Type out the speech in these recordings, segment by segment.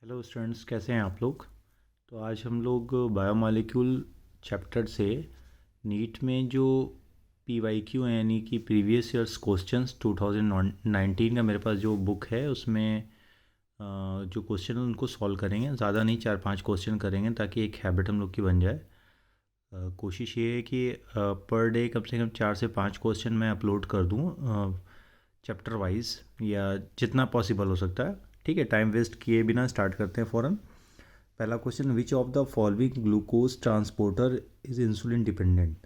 Hello students, कैसे हैं आप लोग। तो आज हम लोग बायोमॉलिक्यूल चैप्टर से नीट में जो पीवाईक्यू यानी कि प्रीवियस ईयर्स क्वेश्चंस 2019 का मेरे पास जो बुक है उसमें जो क्वेश्चन है उनको सॉल्व करेंगे। ज़्यादा नहीं, 4-5 क्वेश्चन करेंगे ताकि एक हैबिट हम लोग की बन जाए। कोशिश ये है कि पर डे कम से कम 4 से 5 क्वेश्चन मैं अपलोड कर दूँ चैप्टर वाइज, या जितना पॉसिबल हो सकता है। ठीक है, टाइम वेस्ट किए बिना स्टार्ट करते हैं फ़ौरन। पहला question, which of the following glucose transporter is insulin dependent.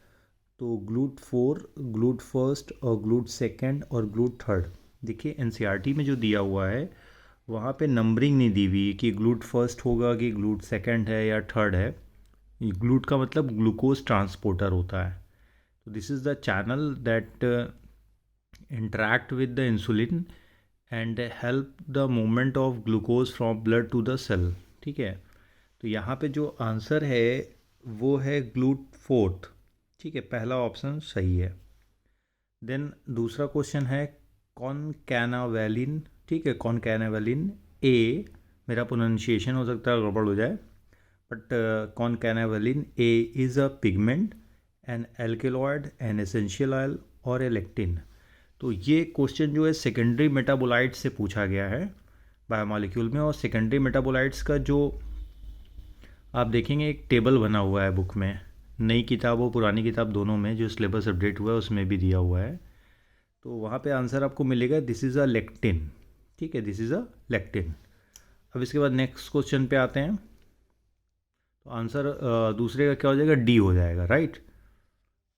तो ग्लूट 4, ग्लूट फर्स्ट और ग्लूट सेकेंड और ग्लूट थर्ड। देखिए एनसीईआरटी में जो दिया हुआ है वहाँ पे नंबरिंग नहीं दी हुई कि ग्लूट फर्स्ट होगा कि ग्लूट सेकेंड है या थर्ड है। ग्लूट का मतलब ग्लूकोज ट्रांसपोर्टर होता है। तो this is the channel that interact with the insulin and help the movement of glucose from blood to the cell। ठीक है, तो यहाँ पे जो आंसर है वो है GLUT4। ठीक है, पहला ऑप्शन सही है। देन दूसरा क्वेश्चन है कॉनकैनावेलिन। ठीक है, कॉनकैनावेलिन ए, मेरा प्रोनाउंसिएशन हो सकता है गड़बड़ हो जाए, but concanavalin A is a pigment, an alkaloid, an essential oil और ए लेक्टिन। तो ये क्वेश्चन जो है सेकेंडरी मेटाबोलाइट्स से पूछा गया है बायोमॉलिक्यूल में। और सेकेंडरी मेटाबोलाइट्स का जो आप देखेंगे एक टेबल बना हुआ है बुक में, नई किताब और पुरानी किताब दोनों में, जो सिलेबस अपडेट हुआ है उसमें भी दिया हुआ है। तो वहाँ पे आंसर आपको मिलेगा दिस इज़ अ लेक्टिन। ठीक है, दिस इज़ अ लेक्टिन। अब इसके बाद नेक्स्ट क्वेश्चन पे आते हैं। तो आंसर दूसरे का क्या हो जाएगा, डी हो जाएगा, राइट।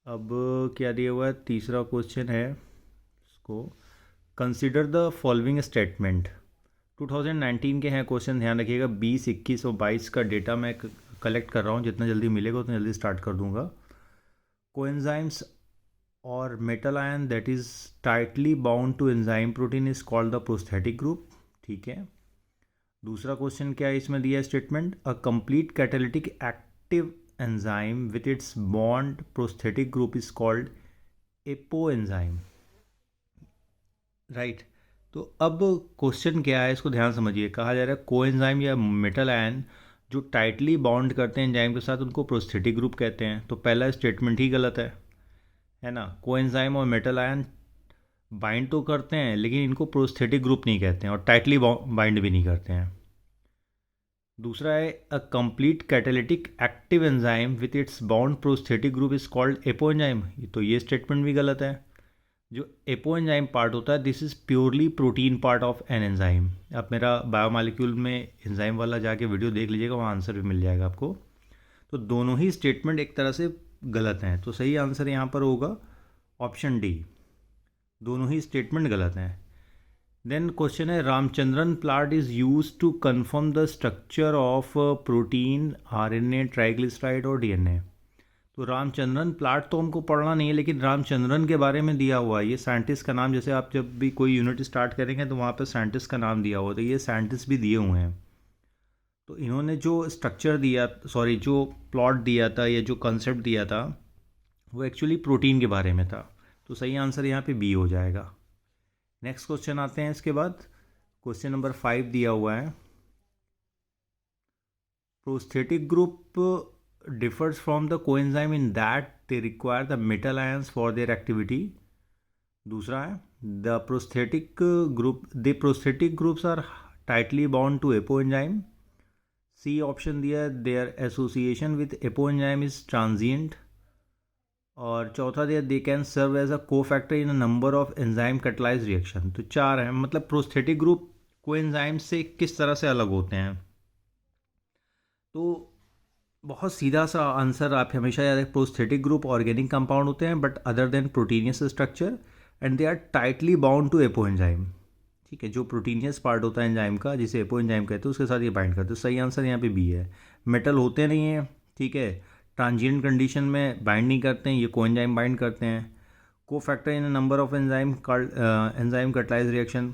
अब क्या दिया हुआ है, तीसरा क्वेश्चन है इसको, कंसिडर द फॉलोइंग स्टेटमेंट। 2019 के हैं क्वेश्चन, ध्यान रखिएगा। 20, 21 और 22 का डेटा मैं कलेक्ट कर रहा हूँ, जितना जल्दी मिलेगा उतना जल्दी स्टार्ट कर दूंगा। कोएंजाइम्स और metal ion that is tightly bound to enzyme protein is called the prosthetic group. ठीक है, दूसरा क्वेश्चन क्या है इसमें दिया statement, a complete catalytic active enzyme with its bond prosthetic group is called apo enzyme, right. तो अब question क्या है, इसको ध्यान समझिए। कहा जा रहा है कोएंजाइम या मेटल आयन जो टाइटली बॉन्ड करते हैं एंजाइम के साथ उनको प्रोस्थेटिक ग्रुप कहते हैं। तो पहला स्टेटमेंट ही गलत है ना। कोएंजाइम और मेटल आयन बाइंड तो करते हैं लेकिन इनको प्रोस्थेटिक ग्रुप नहीं कहते हैं, और टाइटली बाइंड भी नहीं करते हैं। दूसरा है अ complete catalytic active enzyme with it's bound prosthetic group is called apo enzyme. तो ये स्टेटमेंट भी गलत है। जो एपो एंजाइम पार्ट होता है this is purely protein part of an enzyme. आप मेरा बायोमॉलिक्यूल में एंजाइम वाला जाके वीडियो देख लीजिएगा, वहाँ आंसर भी मिल जाएगा आपको। तो दोनों ही स्टेटमेंट एक तरह से गलत हैं। तो सही आंसर यहाँ पर होगा ऑप्शन डी, दोनों ही स्टेटमेंट गलत हैं। देन क्वेश्चन है Ramachandran plot is use to confirm the structure of protein, RNA, triglyceride और डीएनए। तो रामचंद्रन प्लाट तो हमको पढ़ना नहीं है, लेकिन रामचंद्रन के बारे में दिया हुआ है। ये साइंटिस्ट का नाम, जैसे आप जब भी कोई यूनिट स्टार्ट करेंगे तो वहाँ पे साइंटिस्ट का नाम दिया हुआ, तो ये साइंटिस्ट भी दिए हुए हैं। तो इन्होंने जो स्ट्रक्चर दिया, सॉरी जो प्लॉट दिया था या जो कंसेप्ट दिया था वो एक्चुअली प्रोटीन के बारे में था। तो सही आंसर यहाँ पे बी हो जाएगा। नेक्स्ट क्वेश्चन आते हैं इसके बाद। क्वेश्चन नंबर 5 दिया हुआ है, prosthetic group differs from the coenzyme in that they require the metal ions for their activity। दूसरा है the prosthetic groups are tightly bound to apoenzyme। C option दिया है their association with apoenzyme is transient। और चौथा दिया they can serve as a cofactor in a number of enzyme catalyzed reaction। तो चार है, मतलब प्रोस्थेटिक ग्रुप कोएंजाइम से किस तरह से अलग होते हैं। तो बहुत सीधा सा आंसर आप हमेशा याद रखें, प्रोस्थेटिक ग्रुप ऑर्गेनिक कंपाउंड होते हैं but other than proteinous structure and they are tightly bound to apoenzyme. ठीक है, जो प्रोटीनियस पार्ट होता है एंजाइम का जिसे एपो एंजाइम कहते हैं उसके साथ ये बाइंड करते हैं। सही आंसर यहाँ पे बी है। मेटल होते नहीं हैं, ठीक है, ट्रांजिएंट कंडीशन में बाइंड नहीं करते हैं, ये को एंजाइम बाइंड करते हैं। को factor in number of enzyme catalyse reaction.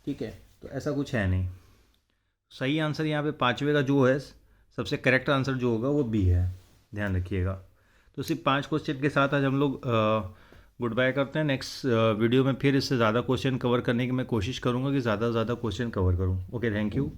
ठीक है, तो ऐसा कुछ है नहीं। सही आंसर यहाँ पे पाँचवें का जो है सबसे करेक्ट आंसर जो होगा वो बी है, ध्यान रखिएगा। तो सिर्फ 5 क्वेश्चन के साथ आज हम लोग गुड बाय करते हैं। नेक्स्ट वीडियो में फिर इससे ज़्यादा क्वेश्चन कवर करने की मैं कोशिश करूँगा कि ज़्यादा से ज़्यादा क्वेश्चन कवर करूँ। Okay, thank you.